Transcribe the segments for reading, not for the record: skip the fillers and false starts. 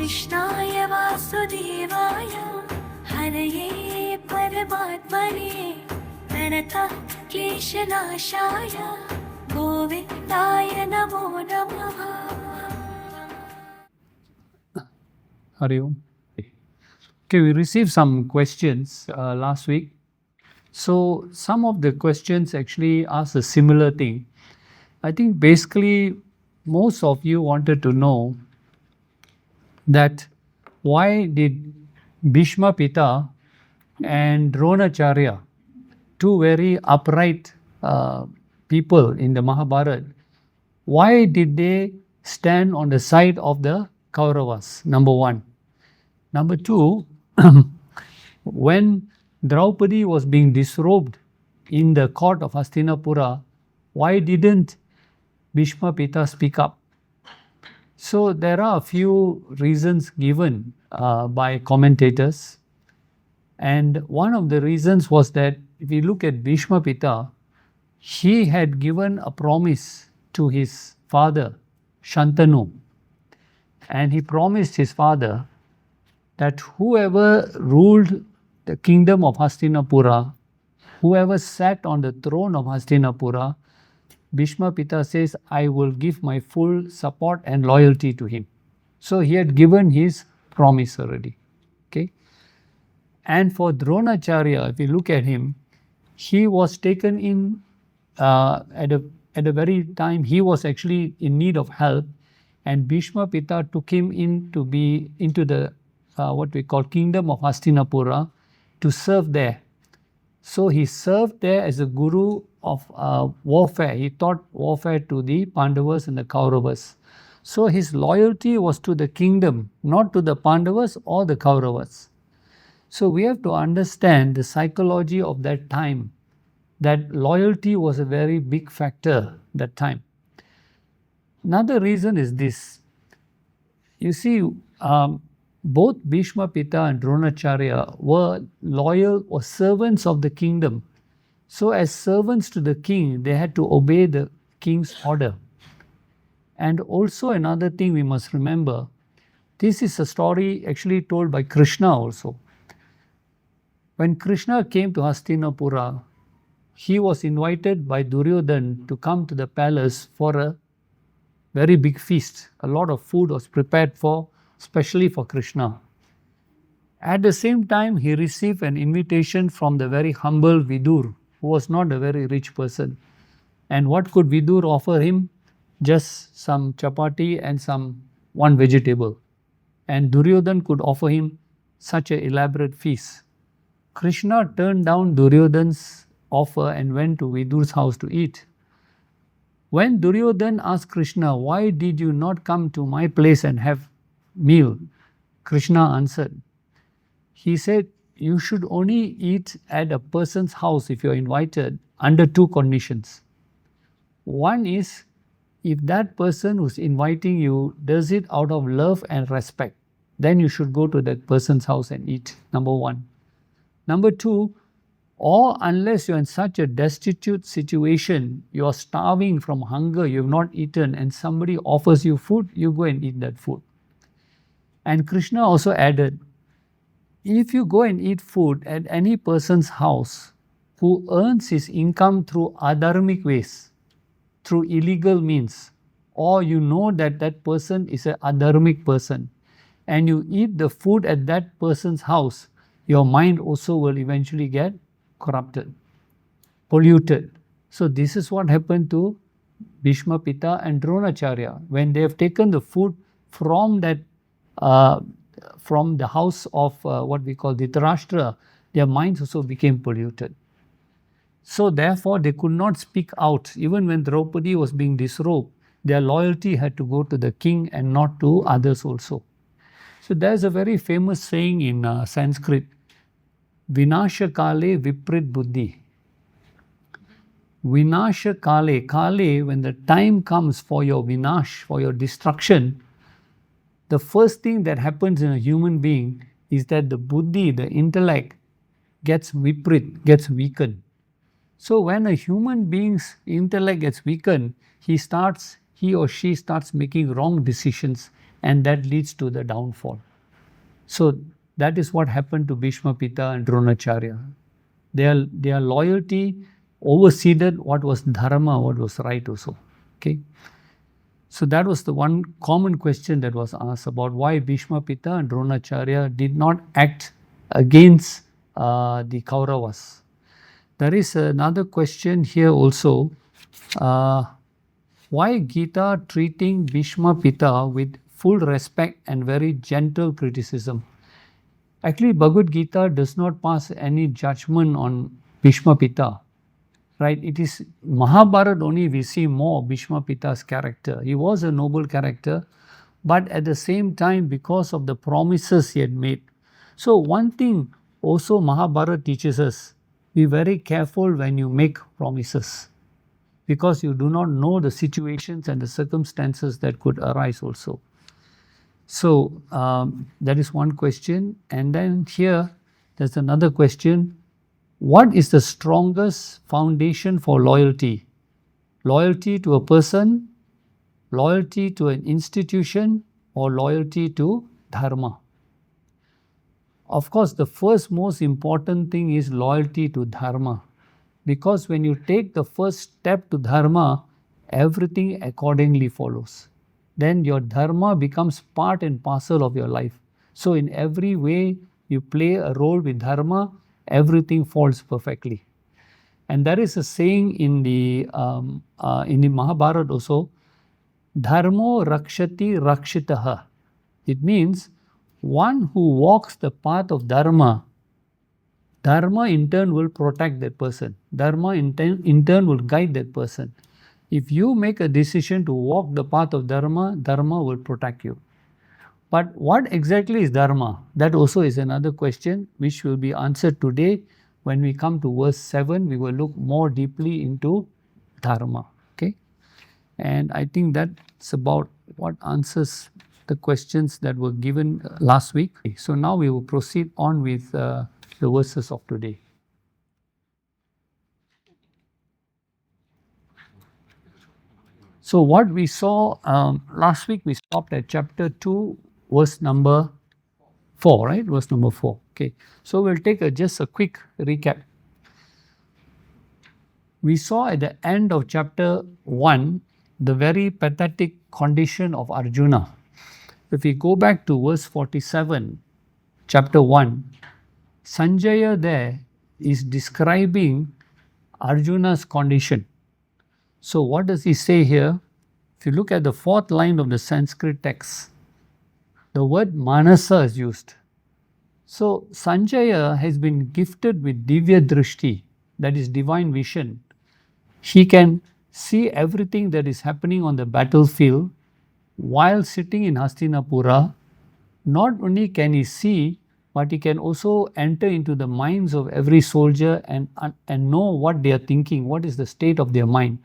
Krishnaya Vasudevaya Haraye Paramatmane Pranatah Kleshanashaya Govindaya Namo Namaha. Hari Om. Okay, we received some questions last week. So some of the questions actually ask a similar thing. I think basically most of you wanted to know that why did Bhishma Pita and Dronacharya, two very upright people in the Mahabharata, why did they stand on the side of the Kauravas? Number one. Number two, when Draupadi was being disrobed in the court of Hastinapura, why didn't Bhishma Pita speak up? So there are a few reasons given by commentators, and one of the reasons was that if you look at Bhishma Pita, he had given a promise to his father Shantanu, and he promised his father that whoever ruled the kingdom of Hastinapura, whoever sat on the throne of Hastinapura, Bhishma Pita says, I will give my full support and loyalty to him. So he had given his promise already. Okay. And for Dronacharya, if you look at him, he was taken in at a very time he was actually in need of help, and Bhishma Pita took him into the what we call kingdom of Hastinapura to serve there. So he served there as a guru of warfare. He taught warfare to the Pandavas and the Kauravas. So his loyalty was to the kingdom, not to the Pandavas or the Kauravas. So we have to understand the psychology of that time, that loyalty was a very big factor that time. Another reason is this. You see, both Bhishma Pita and Dronacharya were loyal or servants of the kingdom. So as servants to the king, they had to obey the king's order. And also another thing we must remember, this is a story actually told by Krishna also. When Krishna came to Hastinapura, he was invited by Duryodhana to come to the palace for a very big feast. A lot of food was prepared especially for Krishna. At the same time, he received an invitation from the very humble Vidur, who was not a very rich person. And what could Vidur offer him? Just some chapati and one vegetable. And Duryodhana could offer him such an elaborate feast. Krishna turned down Duryodhana's offer and went to Vidur's house to eat. When Duryodhana asked Krishna, why did you not come to my place and have meal? Krishna answered. He said, you should only eat at a person's house if you're invited under two conditions. One is, if that person who's inviting you does it out of love and respect, then you should go to that person's house and eat, number one. Number two, or unless you're in such a destitute situation, you're starving from hunger, you've not eaten, and somebody offers you food, you go and eat that food. And Krishna also added, if you go and eat food at any person's house who earns his income through adharmic ways, through illegal means, or you know that that person is an adharmic person, and you eat the food at that person's house, your mind also will eventually get corrupted, polluted. So this is what happened to Bhishma Pita and Dronacharya. When they have taken the food from that from the house of what we call Dhritarashtra, their minds also became polluted. So therefore they could not speak out. Even when Draupadi was being disrobed, their loyalty had to go to the king and not to others also. So there's a very famous saying in Sanskrit, Vinasha Kale Viprit Buddhi. Vinasha Kale, when the time comes for your vinash, for your destruction, the first thing that happens in a human being is that the buddhi, the intellect, gets viprit, gets weakened. So when a human being's intellect gets weakened, he or she starts making wrong decisions and that leads to the downfall. So that is what happened to Bhishma Pita and Dronacharya. Their loyalty overseeded what was dharma, what was right also. Okay. So that was the one common question that was asked about why Bhishma Pita and Dronacharya did not act against the Kauravas. There is another question here also. Why Gita treating Bhishma Pita with full respect and very gentle criticism? Actually, Bhagavad Gita does not pass any judgment on Bhishma Pita. Right? It is Mahabharata only we see more of Bhishma Pita's character. He was a noble character, but at the same time, because of the promises he had made. So one thing also Mahabharata teaches us, be very careful when you make promises, because you do not know the situations and the circumstances that could arise also. So that is one question. And then here, there's another question. What is the strongest foundation for loyalty? Loyalty to a person, loyalty to an institution, or loyalty to dharma? Of course, the first most important thing is loyalty to dharma. Because when you take the first step to dharma, everything accordingly follows. Then your dharma becomes part and parcel of your life. So in every way you play a role with dharma, everything falls perfectly. And there is a saying in the Mahabharata also, dharmo rakshati rakshitaha. It means one who walks the path of dharma, dharma in turn will protect that person. Dharma in turn will guide that person. If you make a decision to walk the path of dharma, dharma will protect you. But what exactly is dharma? That also is another question which will be answered today. When we come to verse 7, we will look more deeply into dharma. Okay? And I think that's about what answers the questions that were given last week. So now we will proceed on with the verses of today. So what we saw last week, we stopped at chapter 2, verse number 4, right? Verse number 4. Okay. So we'll take just a quick recap. We saw at the end of chapter 1 the very pathetic condition of Arjuna. If we go back to verse 47, chapter 1, Sanjaya there is describing Arjuna's condition. So what does he say here? If you look at the 4th line of the Sanskrit text, the word manasa is used. So Sanjaya has been gifted with divya drishti, that is divine vision. He can see everything that is happening on the battlefield while sitting in Hastinapura. Not only can he see, but he can also enter into the minds of every soldier and know what they are thinking, what is the state of their mind.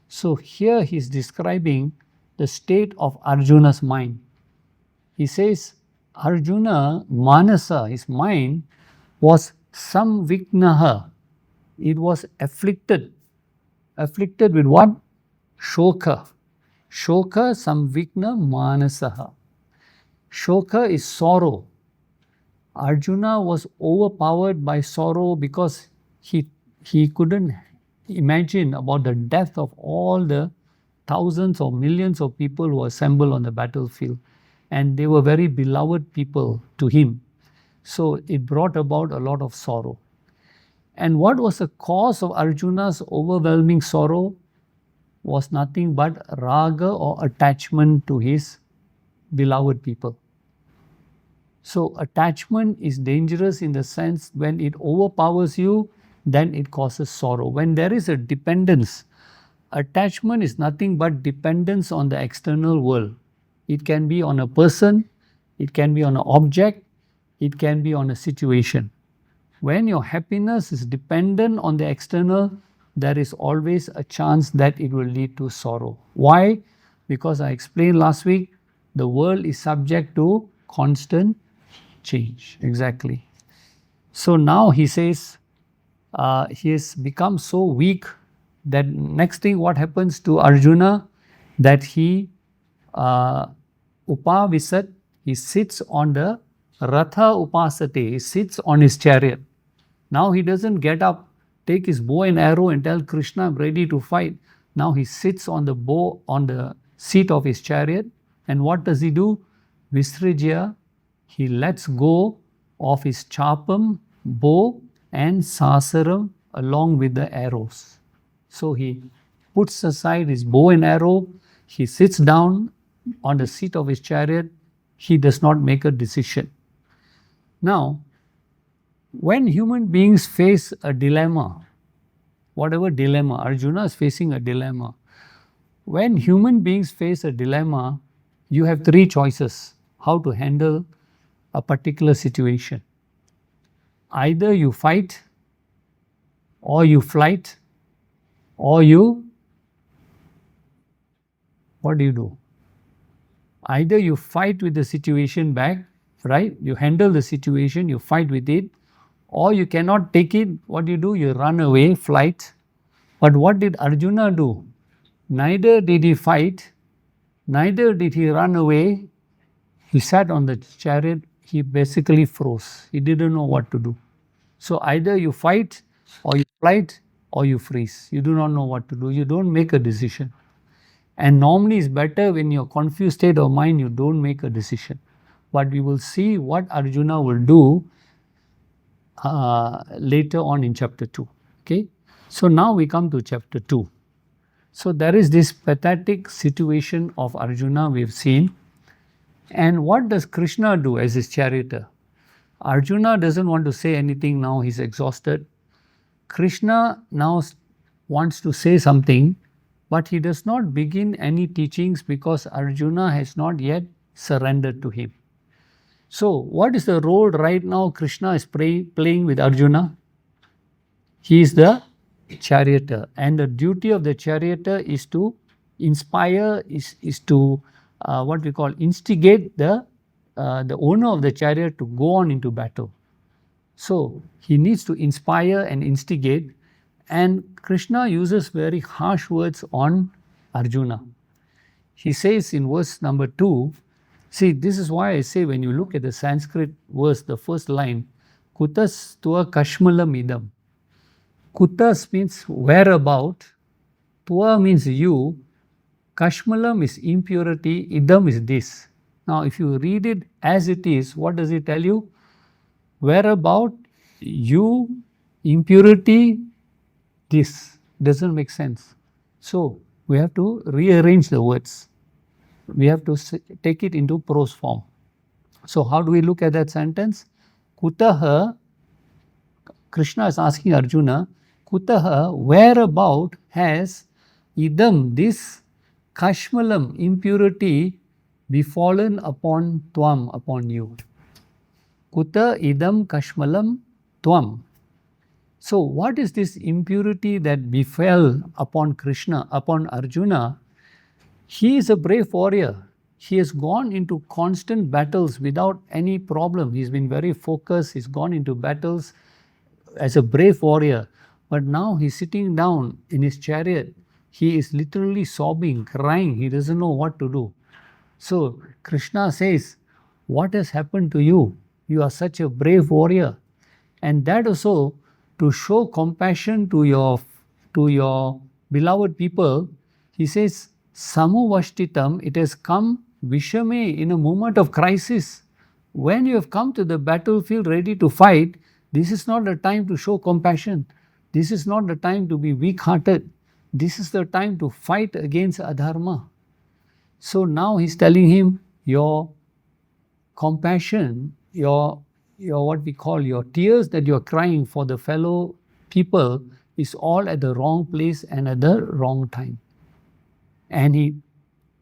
So here he is describing the state of Arjuna's mind. He says, Arjuna, manasa, his mind, was samviknaha. It was afflicted. Afflicted with what? Shoka. Shoka samvikna manasaha. Shoka is sorrow. Arjuna was overpowered by sorrow because he couldn't imagine about the death of all the thousands or millions of people who assembled on the battlefield. And they were very beloved people to him. So it brought about a lot of sorrow. And what was the cause of Arjuna's overwhelming sorrow? Was nothing but raga or attachment to his beloved people. So attachment is dangerous in the sense when it overpowers you, then it causes sorrow. When there is a dependence, attachment is nothing but dependence on the external world. It can be on a person, it can be on an object, it can be on a situation. When your happiness is dependent on the external, there is always a chance that it will lead to sorrow. Why? Because I explained last week, the world is subject to constant change. Exactly. So now he says, he has become so weak that next thing what happens to Arjuna, that he upavisat, he sits on the ratha upasate, he sits on his chariot. Now he doesn't get up, take his bow and arrow and tell Krishna, I'm ready to fight. Now he sits on the bow, on the seat of his chariot, and what does he do? Visrijya, he lets go of his chapam, bow, and sasaram along with the arrows. So he puts aside his bow and arrow, he sits down on the seat of his chariot, he does not make a decision. Now, when human beings face a dilemma, whatever dilemma, Arjuna is facing a dilemma. When human beings face a dilemma, you have three choices how to handle a particular situation. Either you fight, or you flight, or what do? Either you fight with the situation back, right? You handle the situation, you fight with it, or you cannot take it, what do? You run away, flight. But what did Arjuna do? Neither did he fight, neither did he run away. He sat on the chariot, he basically froze. He didn't know what to do. So either you fight, or you flight, or you freeze. You do not know what to do. You don't make a decision. And normally it's better when you're confused state of mind, you don't make a decision. But we will see what Arjuna will do later on in chapter 2. Okay? So now we come to chapter 2. So there is this pathetic situation of Arjuna we've seen. And what does Krishna do as his charioteer? Arjuna doesn't want to say anything now, he's exhausted. Krishna now wants to say something, but he does not begin any teachings because Arjuna has not yet surrendered to him. So what is the role right now Krishna is playing with Arjuna? He is the charioteer, and the duty of the charioteer is to inspire, is to what we call instigate the owner of the chariot to go on into battle. So he needs to inspire and instigate, and Krishna uses very harsh words on Arjuna. He says in verse number 2, see, this is why I say when you look at the Sanskrit verse, the first line, kutas tua kashmalam idam. Kutas means whereabout, tua means you, kashmalam is impurity, idam is this. Now if you read it as it is, what does it tell you? Whereabout, you, impurity, this. Doesn't make sense. So we have to rearrange the words. We have to take it into prose form. So how do we look at that sentence? Kutaha, Krishna is asking Arjuna, Kutaha, whereabout has idam, this kashmalam, impurity, befallen upon tvam, upon you. Kuta idam kashmalam tvam. So what is this impurity that befell upon Krishna, upon Arjuna? He is a brave warrior. He has gone into constant battles without any problem. He's been very focused. He's gone into battles as a brave warrior. But now he's sitting down in his chariot. He is literally sobbing, crying. He doesn't know what to do. So Krishna says, what has happened to you? You are such a brave warrior. And that also to show compassion to your beloved people, he says, Samuvashtitam, it has come Vishame in a moment of crisis. When you have come to the battlefield ready to fight, this is not the time to show compassion. This is not the time to be weak-hearted. This is the time to fight against adharma. So now he's telling him, your compassion, your what we call your tears that you're crying for the fellow people is all at the wrong place and at the wrong time. And he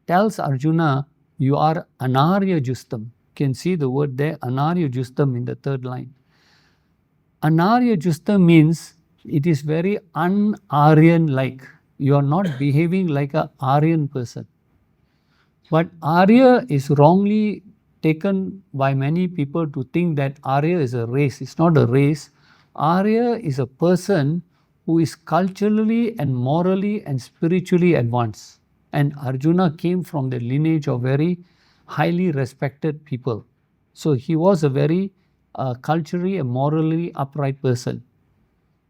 tells Arjuna, you are anarya justam. You can see the word there, anarya justam in the third line. Anarya justam means it is very un-Aryan-like. You are not behaving like an Aryan person. But Arya is wrongly taken by many people to think that Arya is a race. It's not a race. Arya is a person who is culturally and morally and spiritually advanced. And Arjuna came from the lineage of very highly respected people. So he was a very culturally and morally upright person.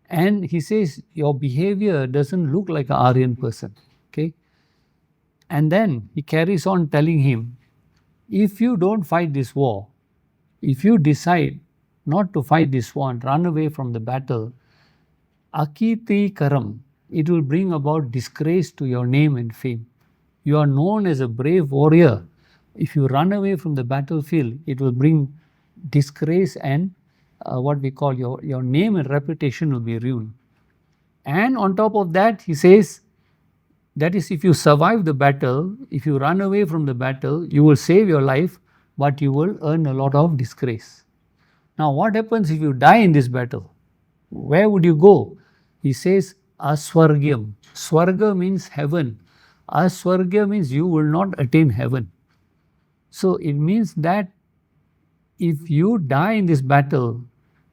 And he says, your behavior doesn't look like an Aryan person. Okay. And then he carries on telling him, if you don't fight this war, if you decide not to fight this war and run away from the battle, akiti karam, it will bring about disgrace to your name and fame. You are known as a brave warrior. If you run away from the battlefield, it will bring disgrace and what we call your name and reputation will be ruined. And on top of that, he says, that is, if you survive the battle, if you run away from the battle, you will save your life, but you will earn a lot of disgrace. Now, what happens if you die in this battle? Where would you go? He says, aswargyam. Swarga means heaven. Aswargya means you will not attain heaven. So it means that if you die in this battle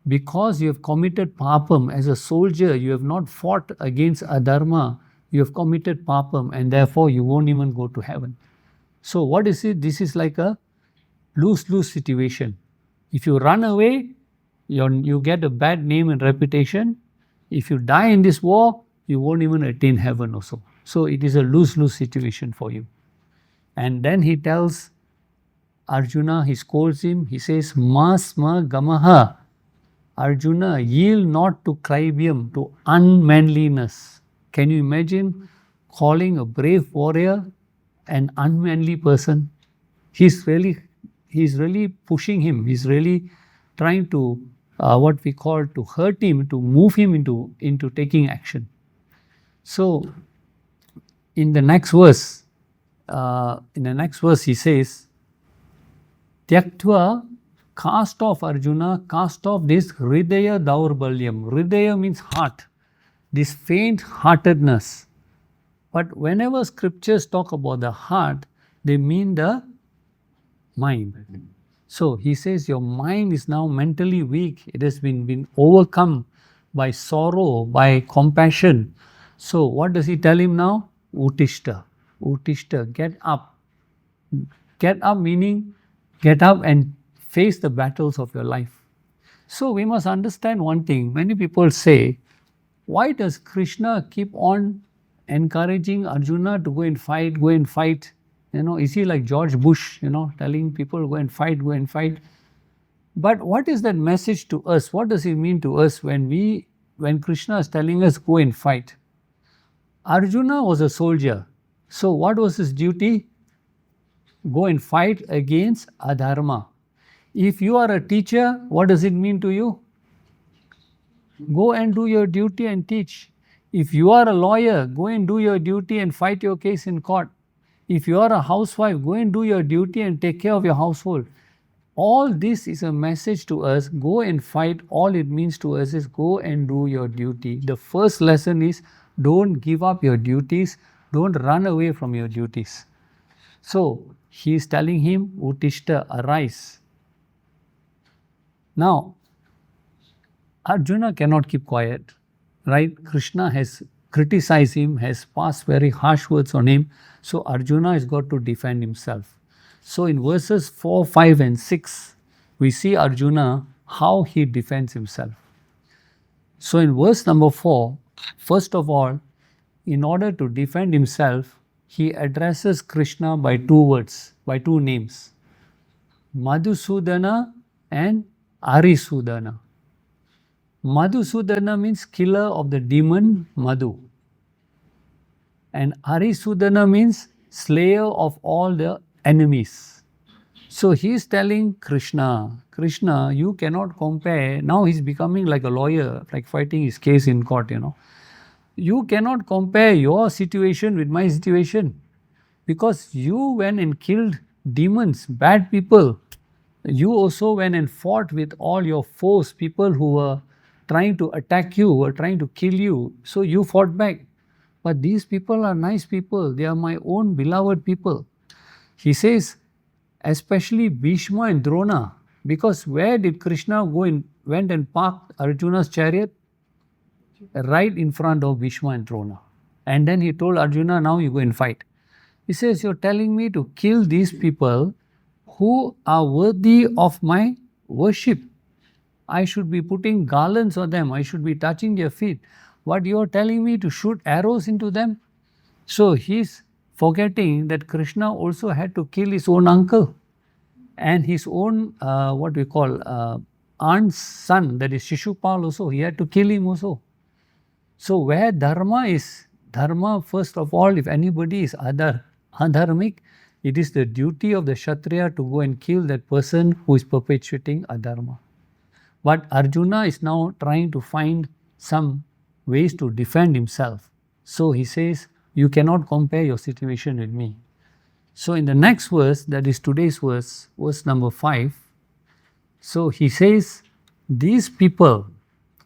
because you have committed papam as a soldier, you have not fought against adharma, you have committed papam, and therefore you won't even go to heaven. So what is it? This is like a lose-lose situation. If you run away, you get a bad name and reputation. If you die in this war, you won't even attain heaven also. So it is a lose-lose situation for you. And then he tells Arjuna, he scolds him, he says, Masma gamaha. Arjuna, yield not to cribium, to unmanliness. Can you imagine calling a brave warrior an unmanly person? He's really pushing him. He's really trying to, what we call, to hurt him, to move him into taking action. So, in the next verse, he says, Tyaktva, cast off Arjuna, cast off this hridaya daurbalyam. Hridaya means heart, this faint-heartedness. But whenever scriptures talk about the heart, they mean the mind. So he says your mind is now mentally weak. It has been overcome by sorrow, by compassion. So what does he tell him now? Utishta. Utishta, get up. Get up meaning get up and face the battles of your life. So we must understand one thing. Many people say, why does Krishna keep on encouraging Arjuna to go and fight, go and fight? Is he like George Bush, telling people go and fight, go and fight? But what is that message to us? What does it mean to us when Krishna is telling us go and fight? Arjuna was a soldier. So what was his duty? Go and fight against adharma. If you are a teacher, what does it mean to you? Go and do your duty and teach. If you are a lawyer, go and do your duty and fight your case in court. If you are a housewife, go and do your duty and take care of your household. All this is a message to us. Go and fight. All it means to us is go and do your duty. The first lesson is don't give up your duties. Don't run away from your duties. So he is telling him, Utishta, arise. Now, Arjuna cannot keep quiet, right? Krishna has criticized him, has passed very harsh words on him. So Arjuna has got to defend himself. So in verses 4, 5 and 6, we see Arjuna, how he defends himself. So in verse number 4, first of all, in order to defend himself, he addresses Krishna by two words, by two names, Madhusudana and Arisudana. Madhusudana means killer of the demon Madhu. And Arisudana means slayer of all the enemies. So he is telling Krishna, you cannot compare. Now he's becoming like a lawyer, like fighting his case in court, You cannot compare your situation with my situation. Because you went and killed demons, bad people. You also went and fought with all your foes, people who were trying to attack you, were trying to kill you. So you fought back. But these people are nice people. They are my own beloved people. He says, especially Bhishma and Drona. Because where did Krishna went and parked Arjuna's chariot? Right in front of Bhishma and Drona. And then he told Arjuna, now you go and fight. He says, you're telling me to kill these people who are worthy of my worship. I should be putting garlands on them. I should be touching their feet. What you are telling me to shoot arrows into them? So he's forgetting that Krishna also had to kill his own uncle and his own what we call aunt's son, that is Shishupal also. He had to kill him also. So where dharma is, dharma first of all, if anybody is adharmic, it is the duty of the Kshatriya to go and kill that person who is perpetuating adharma. But Arjuna is now trying to find some ways to defend himself. So he says, you cannot compare your situation with me. So in the next verse, that is today's verse, verse number 5, so he says, these people,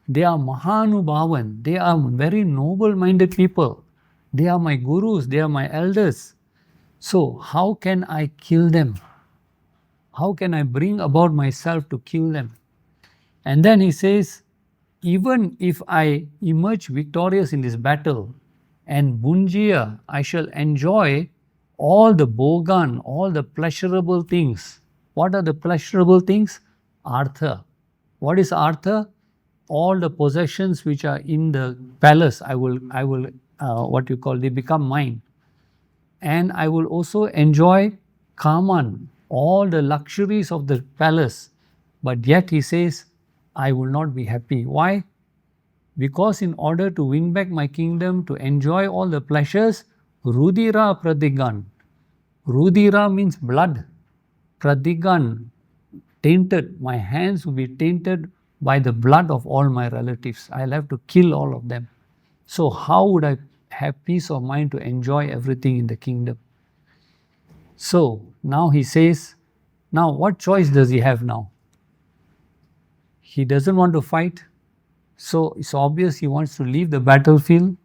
they are Mahanubhavan, they are very noble-minded people. They are my gurus, they are my elders. So how can I kill them? How can I bring about myself to kill them? And then he says, even if I emerge victorious in this battle and Bunjiya, I shall enjoy all the bhogan, all the pleasurable things. What are the pleasurable things? Artha. What is artha? All the possessions which are in the palace, I will what you call, they become mine. And I will also enjoy kaman, all the luxuries of the palace. But yet he says, I will not be happy. Why? Because in order to win back my kingdom, to enjoy all the pleasures, Rudira Pradigan. Rudira means blood. Pradigan, tainted. My hands will be tainted by the blood of all my relatives. I'll have to kill all of them. So how would I have peace of mind to enjoy everything in the kingdom? So now he says, now what choice does he have now? He doesn't want to fight. So it's obvious he wants to leave the battlefield.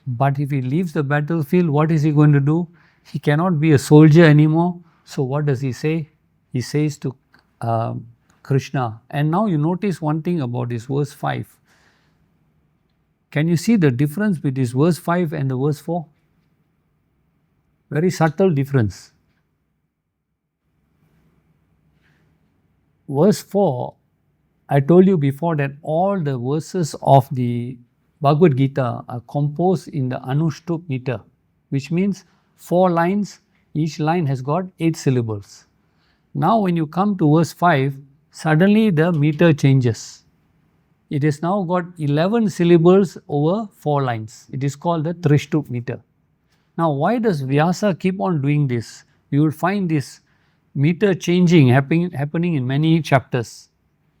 But if he leaves the battlefield, what is he going to do? He cannot be a soldier anymore. So what does he say? He says to Krishna. And now you notice one thing about this verse 5. Can you see the difference between this verse 5 and the verse 4? Very subtle difference. Verse 4, I told you before that all the verses of the Bhagavad Gita are composed in the Anushtup meter, which means 4 lines, each line has got 8 syllables. Now when you come to verse 5, suddenly the meter changes. It has now got 11 syllables over 4 lines. It is called the Trishtup meter. Now why does Vyasa keep on doing this? You will find this meter changing happening in many chapters.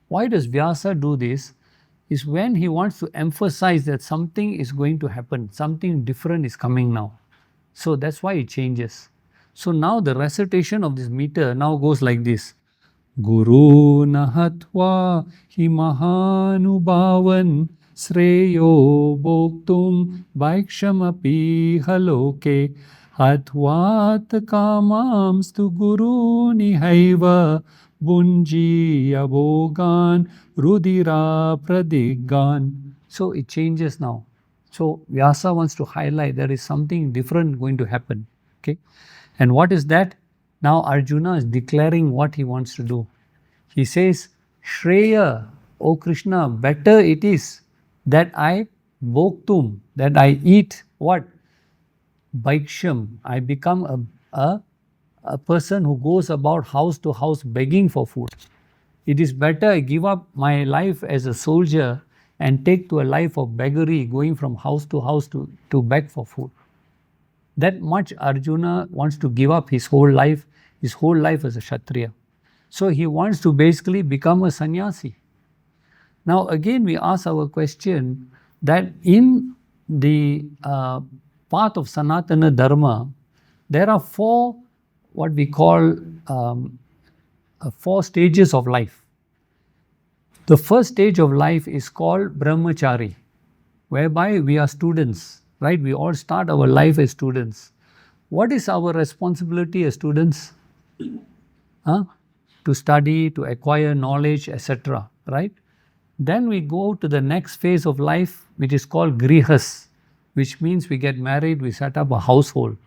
Why does Vyasa do this? Is when he wants to emphasize that something is going to happen, something different is coming now. So that's why it changes. So now the recitation of this meter now goes like this. Guru nahatva hi mahanubhavan sreyo bhoktum vaikshamapi haloke hatvat kamamstu guru nihaiva bunji abogan rudira pradigan. So it changes now. So Vyasa wants to highlight there is something different going to happen. Okay, and what is that? Now Arjuna is declaring what he wants to do. He says, Shreya, O Krishna, better it is that I bhoktum, that I eat what? Bhaiksham. I become a person who goes about house to house begging for food. It is better I give up my life as a soldier and take to a life of beggary, going from house to house to beg for food. That much Arjuna wants to give up his whole life as a Kshatriya. So he wants to basically become a sannyasi. Now again we ask our question that in the path of Sanatana Dharma, there are 4 what we call 4 stages of life. The first stage of life is called brahmachari, whereby we are students, right? We all start our life as students. What is our responsibility as students? To study, to acquire knowledge, etc., right? Then we go to the next phase of life, which is called grihas, which means we get married, we set up a household.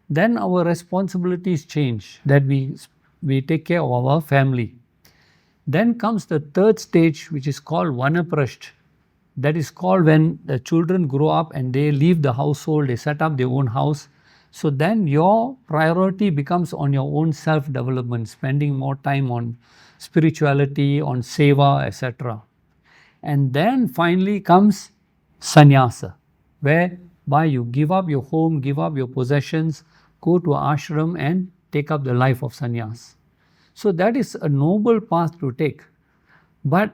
Then our responsibilities change, that we we take care of our family. Then comes the third stage, which is called vanaprasth. That is called when the children grow up and they leave the household, they set up their own house. So then your priority becomes on your own self-development, spending more time on spirituality, on seva, etc. And then finally comes sannyasa, whereby you give up your home, give up your possessions, go to ashram and take up the life of sannyas. So that is a noble path to take. But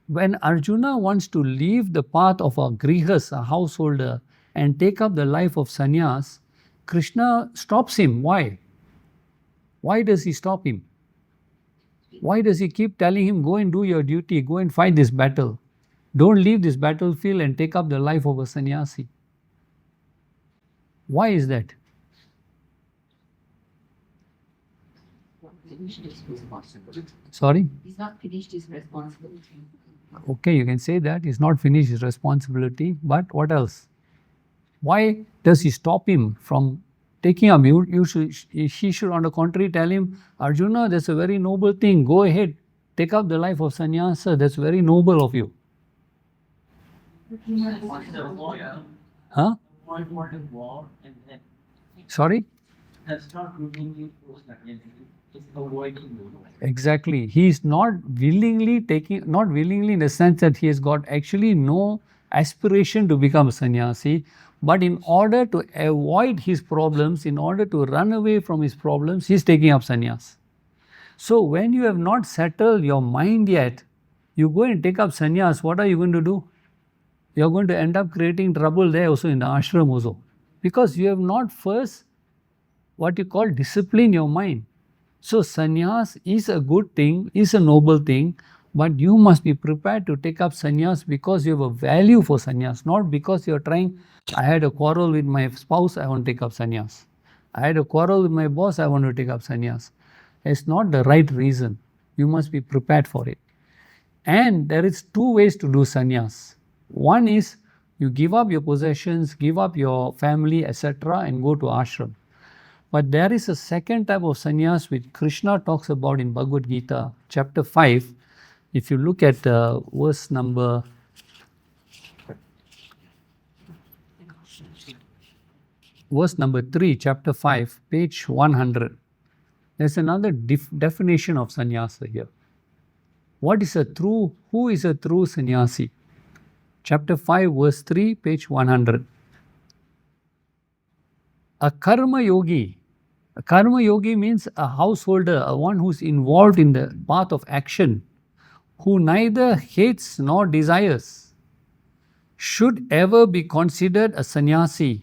when Arjuna wants to leave the path of a grihas, a householder, and take up the life of sannyas, Krishna stops him. Why? Why does he stop him? Why does he keep telling him, go and do your duty, go and fight this battle? Don't leave this battlefield and take up the life of a sannyasi. Why is that? Sorry? He's not finished his responsibility. Okay, you can say that. He's not finished his responsibility, but what else? Why does he stop him from taking up? He should, on the contrary, tell him, Arjuna, that's a very noble thing. Go ahead, take up the life of sannyasa. That's very noble of you. Huh? Sorry? That's not willingly forced against you. It's avoiding you. Exactly. He is not willingly not willingly in the sense that he has got actually no aspiration to become a sannyasi, but in order to avoid his problems, in order to run away from his problems, he is taking up sannyas. So when you have not settled your mind yet, you go and take up sannyas, what are you going to do? You are going to end up creating trouble there also in the ashram also. Because you have not first what you call discipline your mind. So sannyas is a good thing, is a noble thing, but you must be prepared to take up sannyas because you have a value for sannyas, not because you are trying, I had a quarrel with my spouse, I want to take up sannyas. I had a quarrel with my boss, I want to take up sannyas. It's not the right reason. You must be prepared for it. And there is two ways to do sannyas. One is you give up your possessions, give up your family, etc. and go to ashram. But there is a second type of sannyas which Krishna talks about in Bhagavad Geeta Chapter 5. If you look at verse number 3, Chapter 5, page 100. There's another definition of sannyasa here. Who is a true sannyasi? Chapter 5, verse 3, page 100. A karma yogi means a householder, one who's involved in the path of action, who neither hates nor desires, should ever be considered a sannyasi.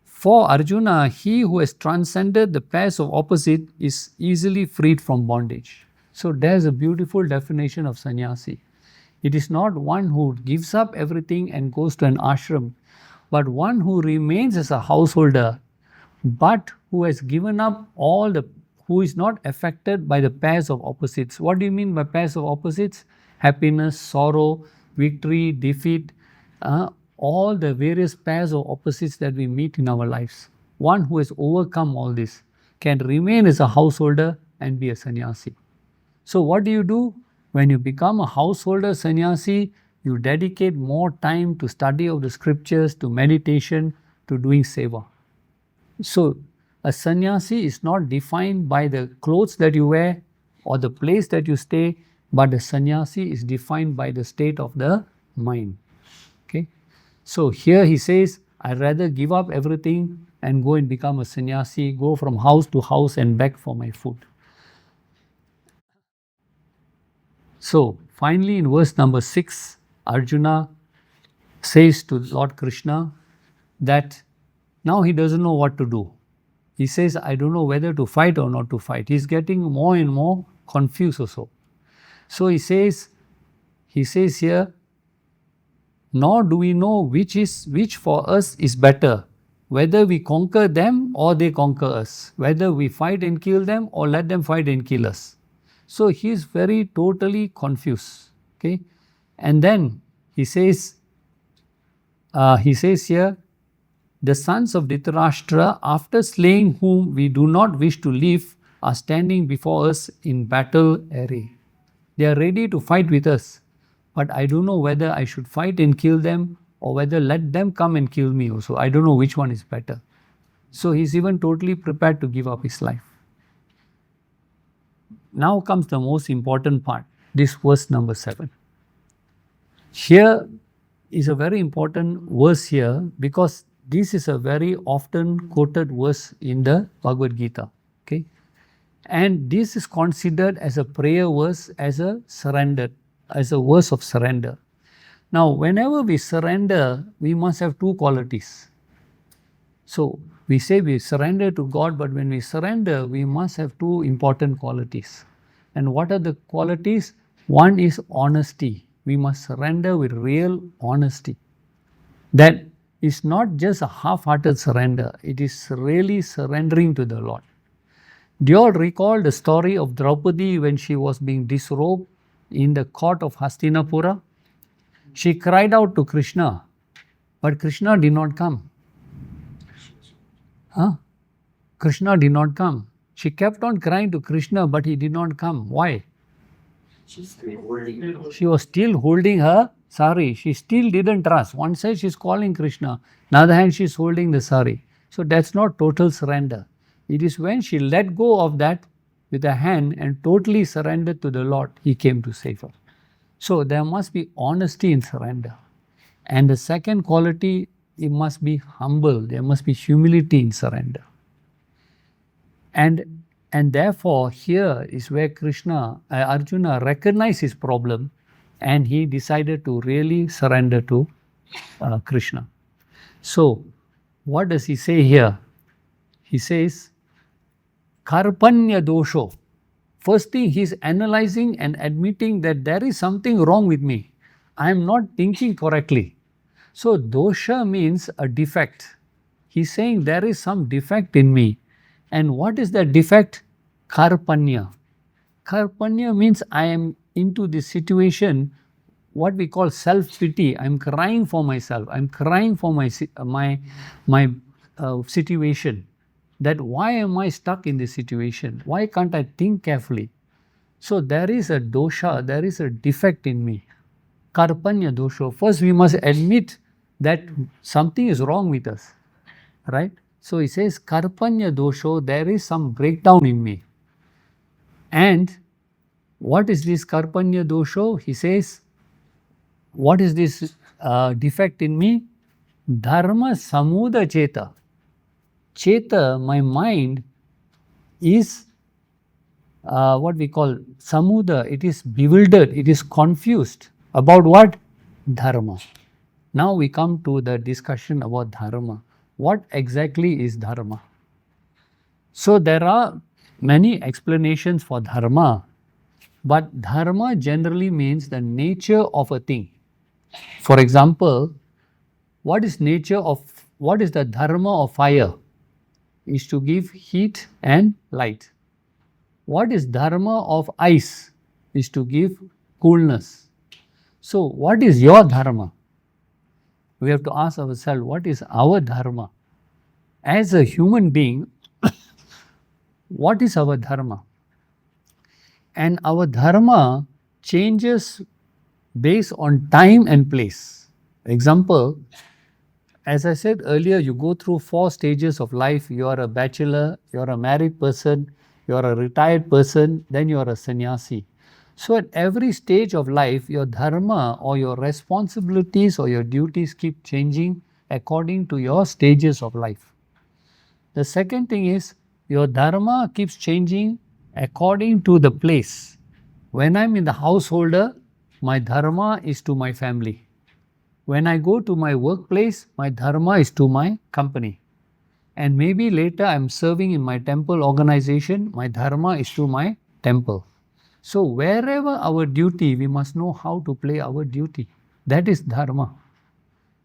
For Arjuna, he who has transcended the pairs of opposite is easily freed from bondage. So there's a beautiful definition of sannyasi. It is not one who gives up everything and goes to an ashram, but one who remains as a householder, but who has given up who is not affected by the pairs of opposites. What do you mean by pairs of opposites? Happiness, sorrow, victory, defeat, all the various pairs of opposites that we meet in our lives. One who has overcome all this can remain as a householder and be a sannyasi. So what do? When you become a householder sannyasi, you dedicate more time to study of the scriptures, to meditation, to doing seva. So a sannyasi is not defined by the clothes that you wear or the place that you stay, but a sannyasi is defined by the state of the mind. Okay. So here he says, I'd rather give up everything and go and become a sannyasi, go from house to house and beg for my food. So finally in verse number 6, Arjuna says to Lord Krishna that now he doesn't know what to do. He says, I don't know whether to fight or not to fight. He's getting more and more confused also. So he says here, nor do we know which for us is better, whether we conquer them or they conquer us, whether we fight and kill them or let them fight and kill us. So he is very totally confused. Okay, and then he says here, the sons of Dhritarashtra, after slaying whom we do not wish to live, are standing before us in battle array. They are ready to fight with us, but I don't know whether I should fight and kill them or whether let them come and kill me also. I don't know which one is better. So he's even totally prepared to give up his life. Now comes the most important part, this verse number 7. Here is a very important verse here because this is a very often quoted verse in the Bhagavad Gita. Okay? And this is considered as a prayer verse, as a surrender, as a verse of surrender. Now, whenever we surrender, we must have two qualities. So, we say we surrender to God, but when we surrender, we must have two important qualities. And what are the qualities? One is honesty. We must surrender with real honesty. That is not just a half-hearted surrender. It is really surrendering to the Lord. Do you all recall the story of Draupadi when she was being disrobed in the court of Hastinapura? She cried out to Krishna, but Krishna did not come. Krishna did not come. She kept on crying to Krishna, but he did not come. Why? She was still holding her sari. She still didn't trust. One side she's calling Krishna, another hand she's holding the sari. So that's not total surrender. It is when she let go of that with a hand and totally surrendered to the Lord, He came to save her. So there must be honesty in surrender. And the second quality, it must be humble. There must be humility in surrender. And therefore, here is where Arjuna recognized his problem and he decided to really surrender to Krishna. So, what does he say here? He says, Karpanya dosho. First thing, he is analyzing and admitting that there is something wrong with me. I am not thinking correctly. So, dosha means a defect. He is saying there is some defect in me. And what is that defect? Karpanya. Karpanya means I am into this situation, what we call self-pity. I am crying for myself. I am crying for my situation. That why am I stuck in this situation? Why can't I think carefully? So there is a dosha, there is a defect in me. Karpanya dosha. First we must admit that something is wrong with us. Right? So he says, Karpanya dosho, there is some breakdown in me. And what is this Karpanya dosho? He says, what is this defect in me? Dharma samuda cheta. Cheta, my mind, is what we call samuda. It is bewildered, it is confused. About what? Dharma. Now we come to the discussion about dharma. What exactly is dharma? So there are many explanations for dharma, but dharma generally means the nature of a thing. For example, what is the dharma of fire? Is to give heat and light. What is dharma of ice? Is to give coolness. So what is your dharma? We have to ask ourselves, what is our dharma? As a human being, what is our dharma? And our dharma changes based on time and place. Example, as I said earlier, you go through 4 stages of life. You are a bachelor, you are a married person, you are a retired person, then you are a sannyasi. So at every stage of life, your dharma or your responsibilities or your duties keep changing according to your stages of life. The second thing is, your dharma keeps changing according to the place. When I am in the householder, my dharma is to my family. When I go to my workplace, my dharma is to my company. And maybe later I am serving in my temple organization, my dharma is to my temple. So wherever our duty, we must know how to play our duty. That is dharma.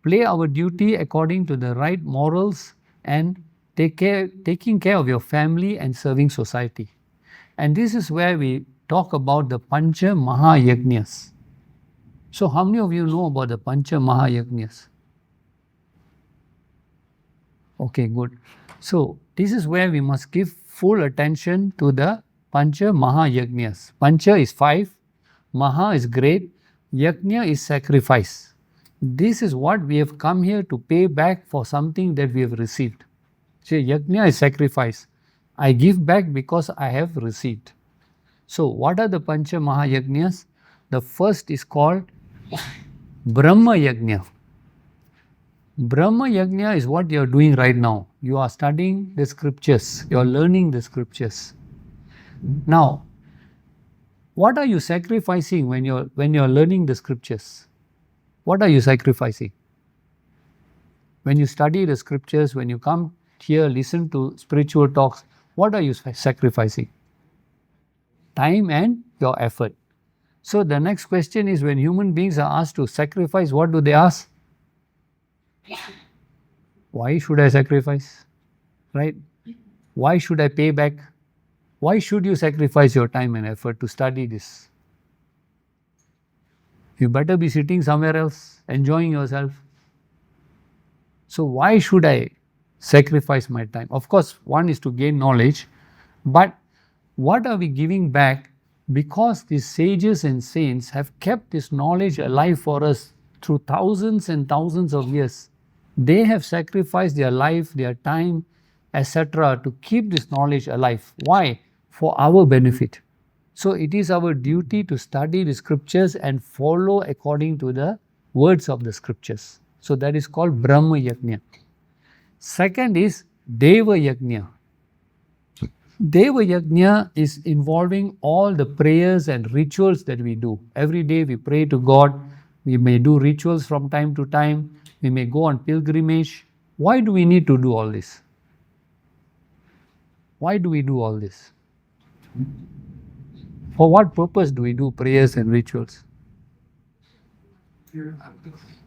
Play our duty according to the right morals and taking care of your family and serving society. And this is where we talk about the Pancha Maha Yajnas. So how many of you know about the Pancha Maha Yajnas? Okay, good. So this is where we must give full attention to the Pancha Maha Yajnas. Pancha is 5, Maha is great, Yajna is sacrifice. This is what we have come here to pay back for something that we have received. So Yajna is sacrifice. I give back because I have received. So what are the Pancha Maha Yajnas? The first is called Brahma Yajna. Brahma Yajna is what you are doing right now. You are studying the scriptures. You are learning the scriptures. Now, what are you sacrificing when you are learning the scriptures? What are you sacrificing? When you study the scriptures, when you come here, listen to spiritual talks, what are you sacrificing? Time and your effort. So the next question is, when human beings are asked to sacrifice, what do they ask? Why should I sacrifice? Right? Why should I pay back? Why should you sacrifice your time and effort to study this? You better be sitting somewhere else, enjoying yourself. So why should I sacrifice my time? Of course, one is to gain knowledge, but what are we giving back? Because these sages and saints have kept this knowledge alive for us through thousands and thousands of years. They have sacrificed their life, their time, etc. to keep this knowledge alive. Why? For our benefit. So it is our duty to study the scriptures and follow according to the words of the scriptures. So that is called Brahma Yajna. Second is Deva Yajna. Deva Yajna is involving all the prayers and rituals that we do. Every day we pray to God. We may do rituals from time to time. We may go on pilgrimage. Why do we need to do all this? Why do we do all this? For what purpose do we do prayers and rituals?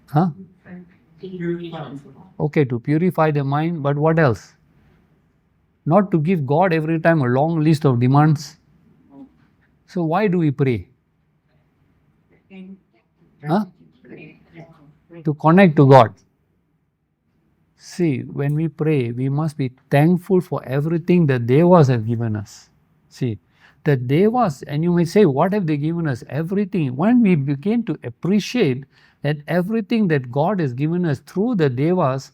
Huh? Okay, to purify the mind, but what else? Not to give God every time a long list of demands. So why do we pray? Huh? To connect to God. See, when we pray, we must be thankful for everything that Devas have given us. See, the Devas, and you may say, what have they given us? Everything. When we begin to appreciate that everything that God has given us through the Devas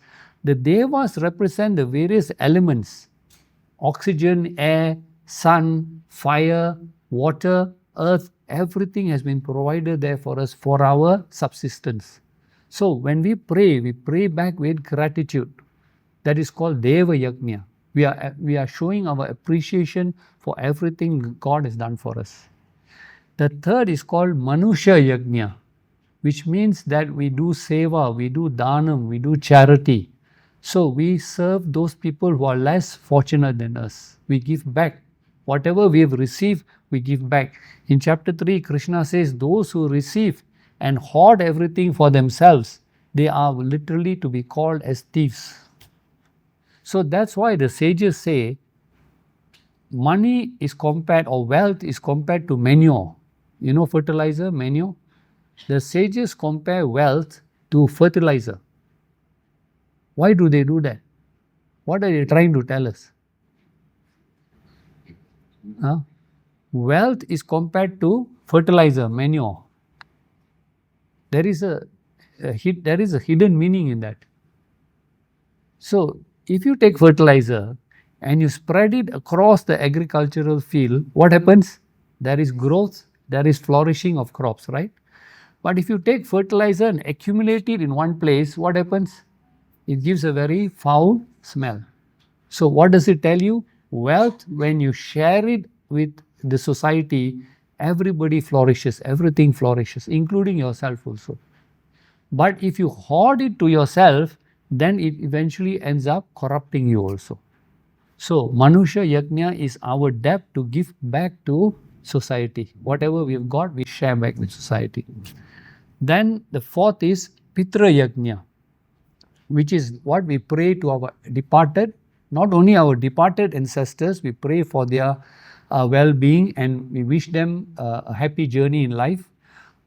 represent the various elements. Oxygen, air, sun, fire, water, earth, everything has been provided there for us for our subsistence. So when we pray back with gratitude. That is called Deva Yajna. We are showing our appreciation for everything God has done for us. The third is called Manusha Yajna, which means that we do seva, we do dhanam, we do charity. So we serve those people who are less fortunate than us. We give back. Whatever we have received, we give back. In chapter 3, Krishna says, those who receive and hoard everything for themselves, they are literally to be called as thieves. So that's why the sages say, money is compared, or wealth is compared to manure. You know fertilizer, manure? The sages compare wealth to fertilizer. Why do they do that? What are they trying to tell us? Wealth is compared to fertilizer, manure. There is a hidden meaning in that. So, if you take fertilizer and you spread it across the agricultural field, what happens? There is growth, there is flourishing of crops, right? But if you take fertilizer and accumulate it in one place, what happens? It gives a very foul smell. So what does it tell you? Wealth, when you share it with the society, everybody flourishes, everything flourishes, including yourself also. But if you hoard it to yourself, then it eventually ends up corrupting you also. So Manusha Yajna is our debt to give back to society. Whatever we've got, we share back with society. Then the fourth is Pitra Yajna, which is what we pray to our departed. Not only our departed ancestors, we pray for their well-being and we wish them a happy journey in life.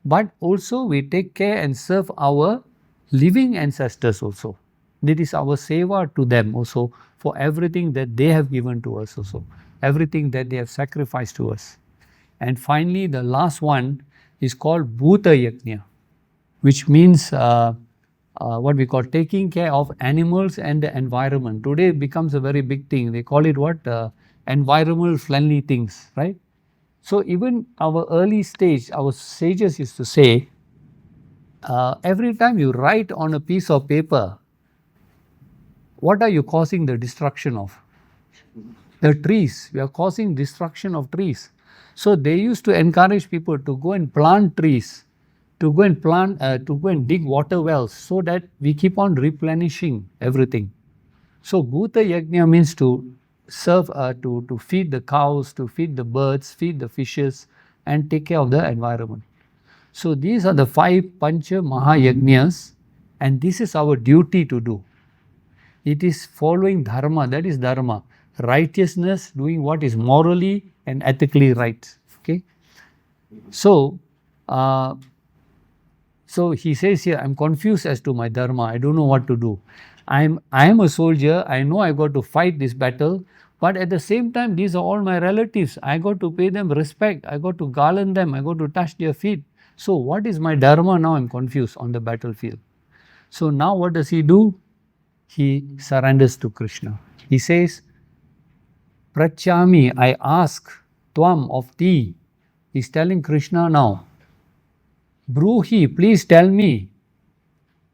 But also we take care and serve our living ancestors also. That is our seva to them also for everything that they have given to us also, everything that they have sacrificed to us. And finally, the last one is called Bhuta Yajna, which means what we call taking care of animals and the environment. Today it becomes a very big thing. They call it what? Environmental friendly things, right? So even our early stage, our sages used to say, every time you write on a piece of paper, what are you causing the destruction of? The trees. We are causing destruction of trees. So they used to encourage people to go and plant trees, to go and dig water wells, so that we keep on replenishing everything. So Bhuta Yajna means to serve, to feed the cows, to feed the birds, feed the fishes, and take care of the environment. So these are the 5 Pancha Maha Yajnas, and this is our duty to do. It is following dharma, that is dharma, righteousness, doing what is morally and ethically right. Okay. So he says here, I'm confused as to my dharma. I don't know what to do. I am a soldier. I know I got to fight this battle, but at the same time, these are all my relatives. I got to pay them respect. I got to garland them. I got to touch their feet. So what is my dharma now? I'm confused on the battlefield. So now what does he do? He surrenders to Krishna. He says, Prachami, I ask Tvam of thee. He's telling Krishna now. Bruhi, please tell me.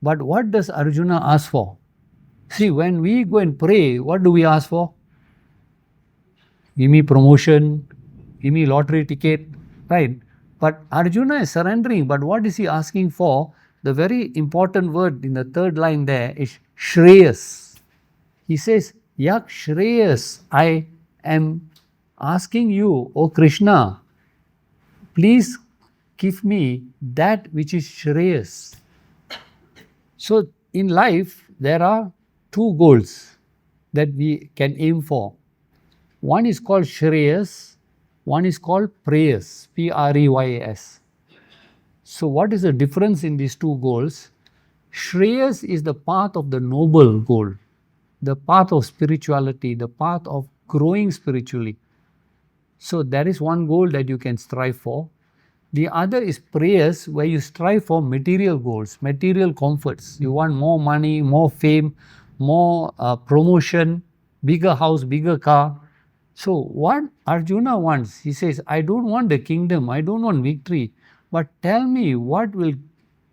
But what does Arjuna ask for? See, when we go and pray, what do we ask for? Give me promotion, give me lottery ticket, right? But Arjuna is surrendering, but what is he asking for? The very important word in the 3rd line there is shreyas. He says, Yak shreyas, I am asking you, O Krishna, please give me that which is shreyas. So in life, there are 2 goals that we can aim for. One is called shreyas, one is called preyas, P-R-E-Y-A-S. So what is the difference in these 2 goals? Shreyas is the path of the noble goal, the path of spirituality, the path of growing spiritually. So that is one goal that you can strive for. The other is prayers, where you strive for material goals, material comforts. You want more money, more fame, more promotion, bigger house, bigger car. So what Arjuna wants, he says, I don't want the kingdom, I don't want victory, but tell me what will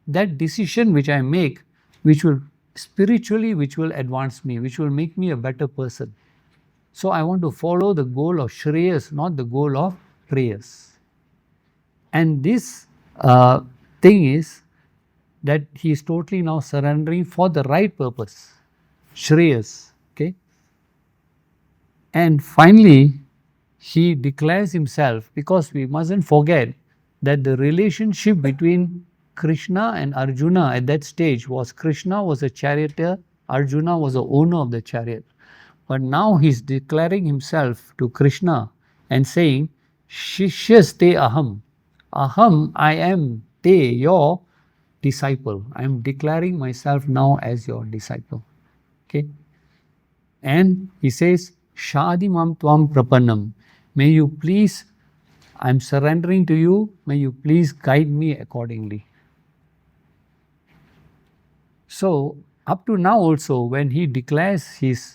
that decision which I make, which will spiritually, which will advance me, which will make me a better person. So I want to follow the goal of shreyas, not the goal of prayers. And this thing is that he is totally now surrendering for the right purpose, shreyas. Okay. And finally, he declares himself, because we mustn't forget that the relationship between Krishna and Arjuna at that stage was Krishna was a charioteer, Arjuna was the owner of the chariot. But now he's declaring himself to Krishna and saying, Shishyas te aham. Aham, I am te, your disciple. I am declaring myself now as your disciple. Okay. And he says, Shadimam tvam prapannam. May you please, I am surrendering to you, may you please guide me accordingly. So up to now also, when he declares his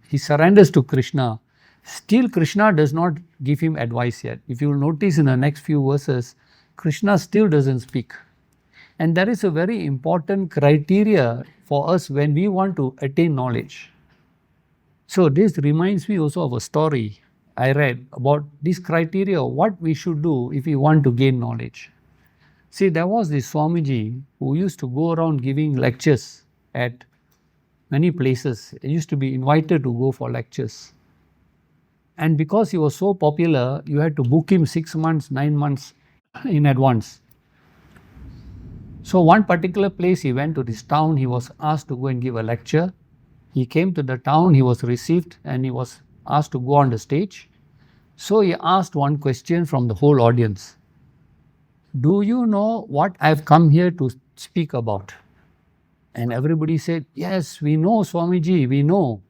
he surrenders to Krishna, still Krishna does not give him advice yet. If you will notice in the next few verses, Krishna still doesn't speak. And that is a very important criteria for us when we want to attain knowledge. So this reminds me also of a story I read about this criteria, what we should do if we want to gain knowledge. See, there was this Swamiji who used to go around giving lectures at many places. He used to be invited to go for lectures. And because he was so popular, you had to book him 6 months, 9 months in advance. So one particular place he went to this town, he was asked to go and give a lecture. He came to the town, he was received and he was asked to go on the stage. So he asked one question from the whole audience. Do you know what I've come here to speak about? And everybody said, yes, we know, Swamiji, we know.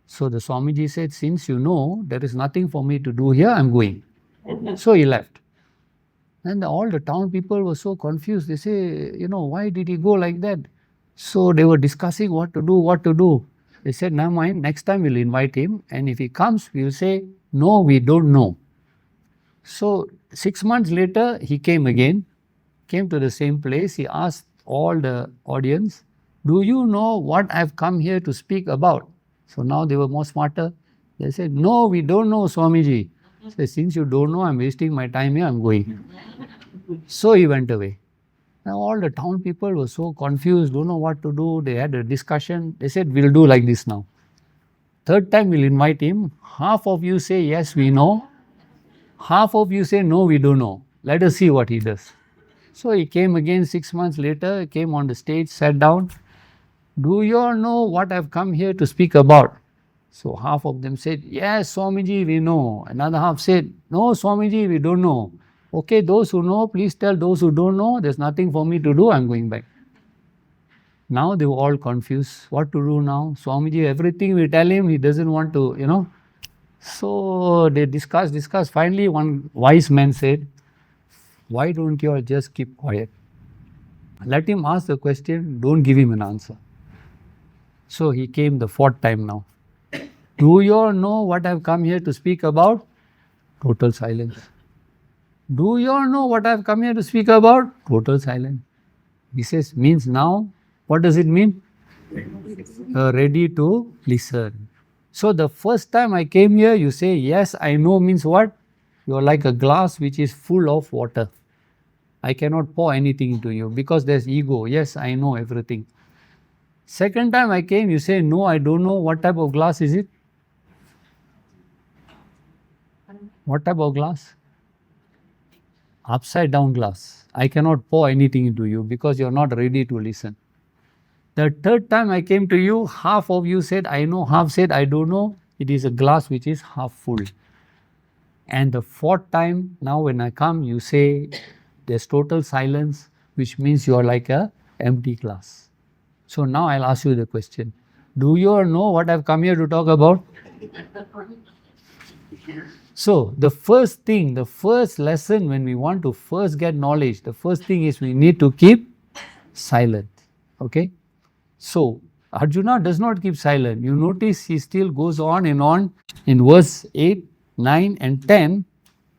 So the Swamiji said, since you know, there is nothing for me to do here, I'm going. So he left. And all the town people were so confused. They say, why did he go like that? So they were discussing what to do. They said, never mind, next time we'll invite him. And if he comes, we'll say, no, we don't know. So 6 months later, he came to the same place. He asked all the audience, do you know what I've come here to speak about? So now they were more smarter. They said, no, we don't know, Swamiji. So since you don't know, I'm wasting my time here, I'm going. So he went away. Now all the town people were so confused, don't know what to do. They had a discussion. They said, we'll do like this now. Third time we'll invite him. Half of you say, yes, we know. Half of you say, no, we don't know. Let us see what he does. So he came again 6 months later, he came on the stage, sat down. Do you all know what I've come here to speak about? So half of them said, yes, Swamiji, we know. Another half said, no, Swamiji, we don't know. Okay, those who know, please tell those who don't know, there's nothing for me to do, I'm going back. Now they were all confused. What to do now? Swamiji, everything we tell him, he doesn't want to, So they discussed. Finally, one wise man said, why don't you all just keep quiet? Let him ask the question, don't give him an answer. So he came the fourth time now. Do you all know what I've come here to speak about? Total silence. Do you all know what I've come here to speak about? Total silence. He says, means now, what does it mean? Ready to listen. So the first time I came here, you say, yes, I know means what? You are like a glass which is full of water. I cannot pour anything into you because there's ego. Yes, I know everything. Second time I came, you say, no, I don't know. What type of glass is it? What type of glass? Upside down glass. I cannot pour anything into you because you're not ready to listen. The third time I came to you, half of you said, I know, half said, I don't know. It is a glass which is half full. And the fourth time, now when I come, you say, there's total silence, which means you're like a empty glass. So now I'll ask you the question. Do you all know what I've come here to talk about? So the first thing, the first lesson when we want to first get knowledge, the first thing is we need to keep silent. Okay? So Arjuna does not keep silent. You notice he still goes on in verse 8, 9 and 10.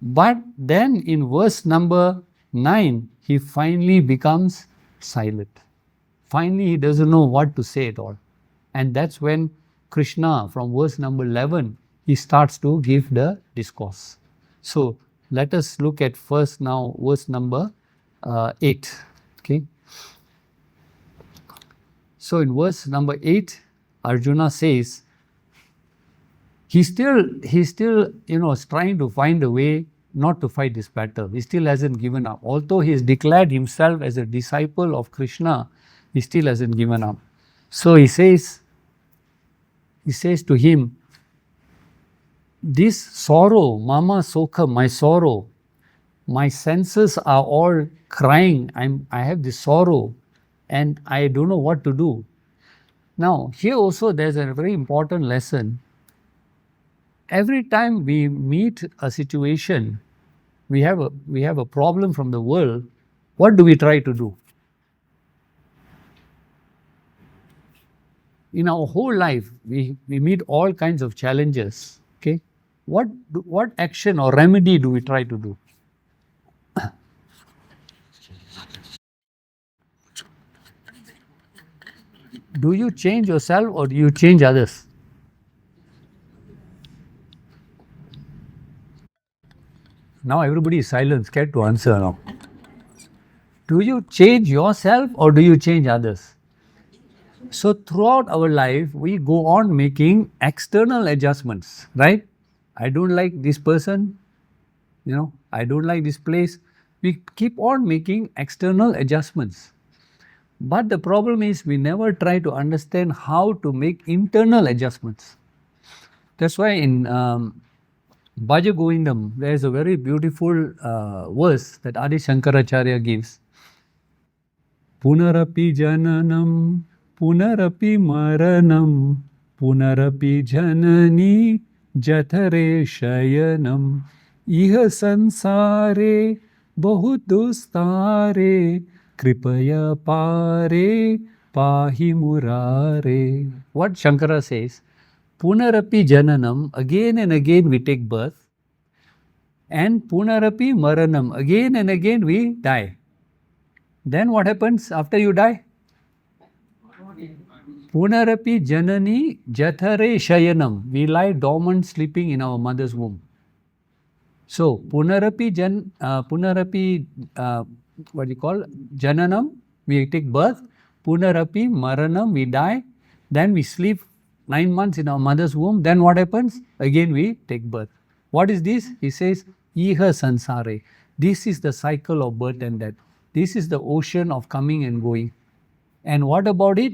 But then in verse number 9, he finally becomes silent. Finally, he doesn't know what to say at all. And that's when Krishna, from verse number 11, he starts to give the discourse. So let us look at first now verse number 8. Okay. So in verse number 8, Arjuna says, he's still trying to find a way not to fight this battle. He still hasn't given up. Although he has declared himself as a disciple of Krishna, he still hasn't given up. So he says to him, this sorrow, mama sokha, my sorrow, my senses are all crying. I have this sorrow and I don't know what to do. Now, here also there's a very important lesson. Every time we meet a situation, we have a problem from the world, what do we try to do? In our whole life, we meet all kinds of challenges. Okay, what action or remedy do we try to do? Do you change yourself or do you change others? Now everybody is silent, scared to answer now. Do you change yourself or do you change others? So throughout our life, we go on making external adjustments, right? I don't like this person, I don't like this place. We keep on making external adjustments. But the problem is we never try to understand how to make internal adjustments. That's why in Bhaja Govindam, there is a very beautiful verse that Adi Shankaracharya gives. Punarapi jananam punarapi maranam, punarapi janani, jathare shayanam, iha sansare, bahut dustare, kripaya pare, pahi murare. What Shankara says, punarapi jananam, again and again we take birth, and punarapi maranam, again and again we die. Then what happens after you die? Punarapi janani jathare shayanam. We lie dormant sleeping in our mother's womb. So punarapi what do you call? Jananam, we take birth. Punarapi maranam, we die. Then we sleep 9 months in our mother's womb. Then what happens? Again we take birth. What is this? He says, iha sansare. This is the cycle of birth and death. This is the ocean of coming and going. And what about it?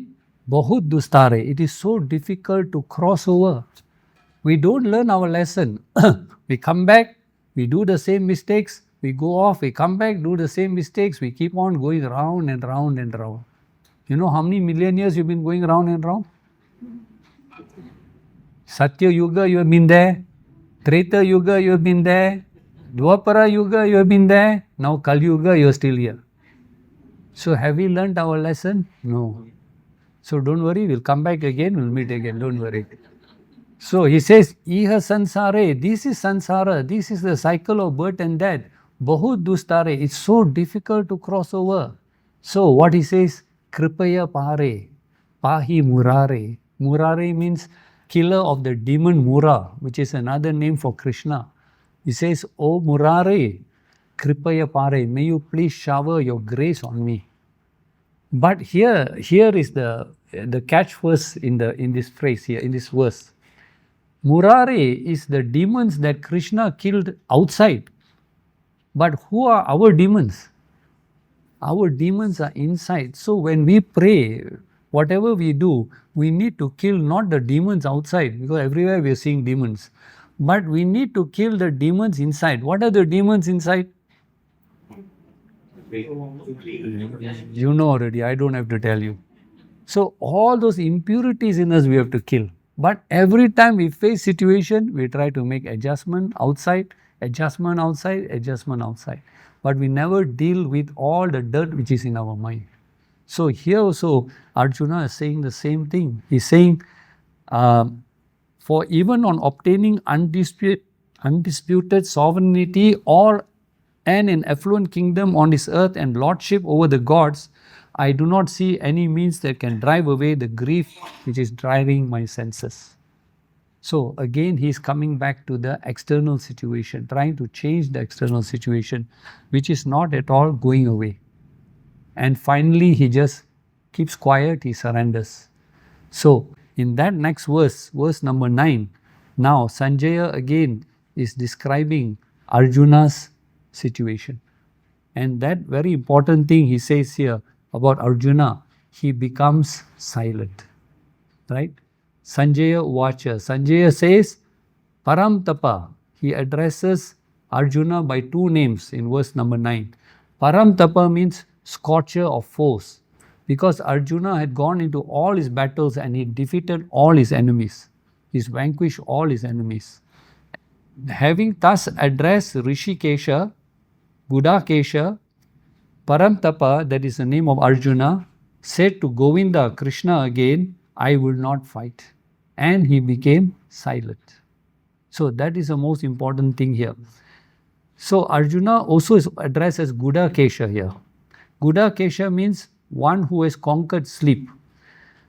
Bahut dustare. It is so difficult to cross over. We don't learn our lesson. We come back, we do the same mistakes, we go off, we come back, do the same mistakes, we keep on going round and round and round. You know how many million years you've been going round and round? Satya Yuga, you have been there. Treta Yuga, you have been there. Dwapara Yuga, you have been there. Now Kali Yuga, you are still here. So have we learnt our lesson? No. So don't worry, we'll come back again, we'll meet again, don't worry. So he says, iha sansare, this is sansara, this is the cycle of birth and death. Bahut dustare, it's so difficult to cross over. So what he says, kripaya pare, pahi murare. Murare means killer of the demon Mura, which is another name for Krishna. He says, O Murare, kripaya pare, may you please shower your grace on me. But here is the catch verse in this phrase here, in this verse. Murare is the demons that Krishna killed outside. But who are our demons? Our demons are inside. So when we pray, whatever we do, we need to kill not the demons outside, because everywhere we are seeing demons. But we need to kill the demons inside. What are the demons inside? You know already, I don't have to tell you. So all those impurities in us we have to kill. But every time we face situation, we try to make adjustment outside, adjustment outside, adjustment outside. But we never deal with all the dirt which is in our mind. So here also Arjuna is saying the same thing. He's saying, for even on obtaining undisputed sovereignty or an affluent kingdom on this earth and lordship over the gods, I do not see any means that can drive away the grief which is driving my senses. So again he is coming back to the external situation, trying to change the external situation, which is not at all going away. And finally he just keeps quiet, he surrenders. So in that next verse, verse number 9, now Sanjaya again is describing Arjuna's situation. And that very important thing he says here about Arjuna, he becomes silent. Right? Sanjaya Vacha. Sanjaya says, Param Tapa. He addresses Arjuna by two names in verse number 9. Param Tapa means scorcher of foes. Because Arjuna had gone into all his battles and he defeated all his enemies. He's vanquished all his enemies. Having thus addressed Rishikesha, Gudakesha, Paramtapa, that is the name of Arjuna, said to Govinda, Krishna again, I will not fight. And he became silent. So that is the most important thing here. So Arjuna also is addressed as Gudakesha here. Gudakesha means one who has conquered sleep.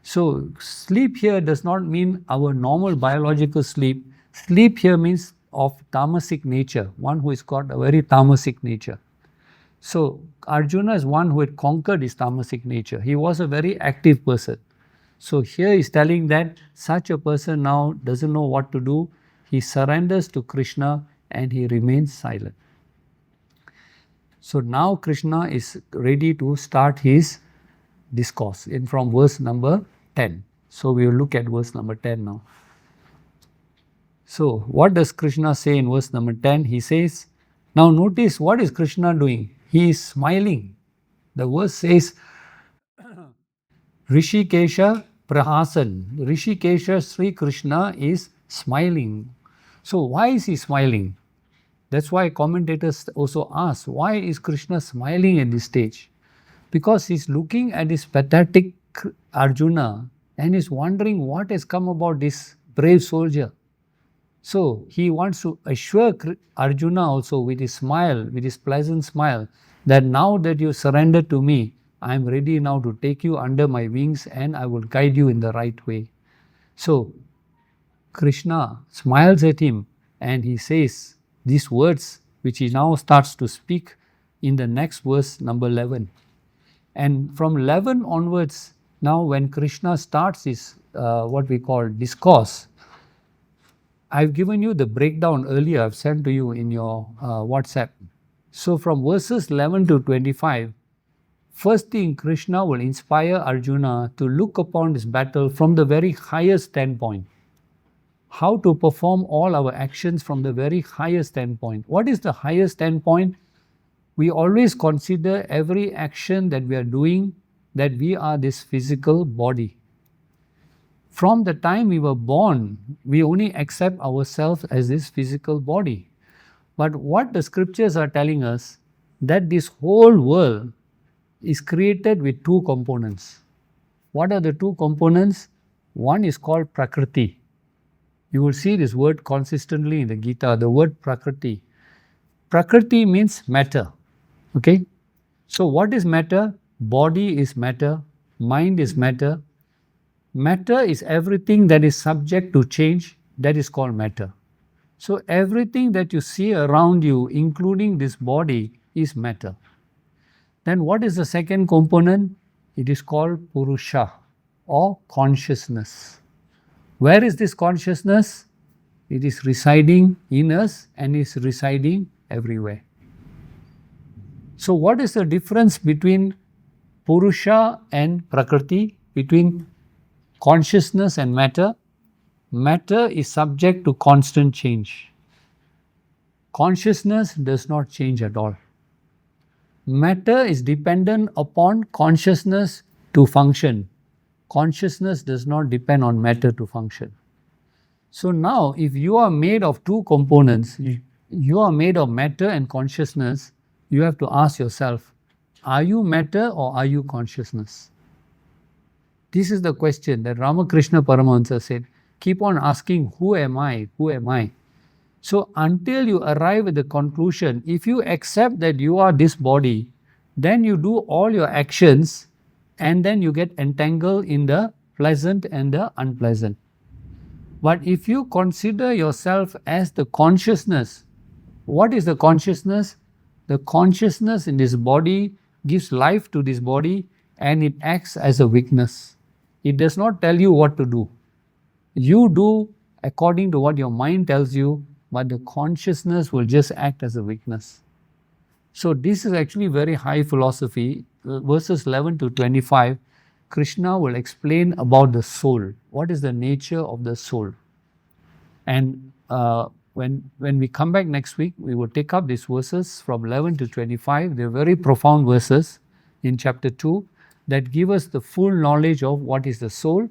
So sleep here does not mean our normal biological sleep. Sleep here means of tamasic nature, one who has got a very tamasic nature. So Arjuna is one who had conquered his tamasic nature. He was a very active person. So here he is telling that such a person now doesn't know what to do. He surrenders to Krishna and he remains silent. So now Krishna is ready to start his discourse in from verse number 10. So we will look at verse number 10 now. So what does Krishna say in verse number 10? He says, now notice what is Krishna doing? He is smiling. The verse says, Rishikesha Prahasan. Rishikesha Sri Krishna is smiling. So why is he smiling? That's why commentators also ask, why is Krishna smiling at this stage? Because he's looking at this pathetic Arjuna and is wondering what has come about this brave soldier. So he wants to assure Arjuna also with his smile, with his pleasant smile, that now that you surrendered to me, I am ready now to take you under my wings and I will guide you in the right way. So Krishna smiles at him and he says these words which he now starts to speak in the next verse, number 11. And from 11 onwards, now when Krishna starts his what we call discourse, I've given you the breakdown earlier, I've sent to you in your WhatsApp. So from verses 11 to 25, first thing Krishna will inspire Arjuna to look upon this battle from the very highest standpoint. How to perform all our actions from the very highest standpoint. What is the highest standpoint? We always consider every action that we are doing that we are this physical body. From the time we were born, we only accept ourselves as this physical body. But what the scriptures are telling us, that this whole world is created with two components. What are the two components? One is called Prakriti. You will see this word consistently in the Gita, the word Prakriti. Prakriti means matter. Okay? So what is matter? Body is matter, mind is matter. Matter is everything that is subject to change, that is called matter. So everything that you see around you, including this body, is matter. Then what is the second component? It is called Purusha or consciousness. Where is this consciousness? It is residing in us and is residing everywhere. So what is the difference between Purusha and Prakriti, between consciousness and matter? Matter is subject to constant change. Consciousness does not change at all. Matter is dependent upon consciousness to function. Consciousness does not depend on matter to function. So now, if you are made of two components, you are made of matter and consciousness, you have to ask yourself, are you matter or are you consciousness? This is the question that Ramakrishna Paramahansa said. Keep on asking, who am I? Who am I? So until you arrive at the conclusion, if you accept that you are this body, then you do all your actions and then you get entangled in the pleasant and the unpleasant. But if you consider yourself as the consciousness, what is the consciousness? The consciousness in this body gives life to this body and it acts as a witness. It does not tell you what to do. You do according to what your mind tells you, but the consciousness will just act as a witness. So this is actually very high philosophy. Verses 11 to 25, Krishna will explain about the soul. What is the nature of the soul? And when we come back next week, we will take up these verses from 11 to 25. They're very profound verses in chapter 2 that give us the full knowledge of what is the soul.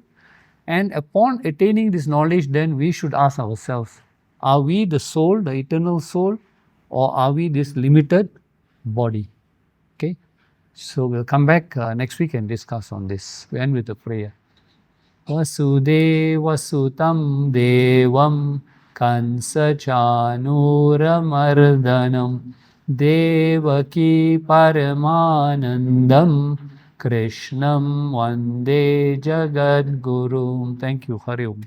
And upon attaining this knowledge, then we should ask ourselves, are we the soul, the eternal soul, or are we this limited body? Okay, so we'll come back next week and discuss on this. We end with a prayer. Vasudeva Sutam Devam Kansa Chanuramardanam Devaki Paramanandam Krishnam Vande Jagadguru. Thank you. Hari Om.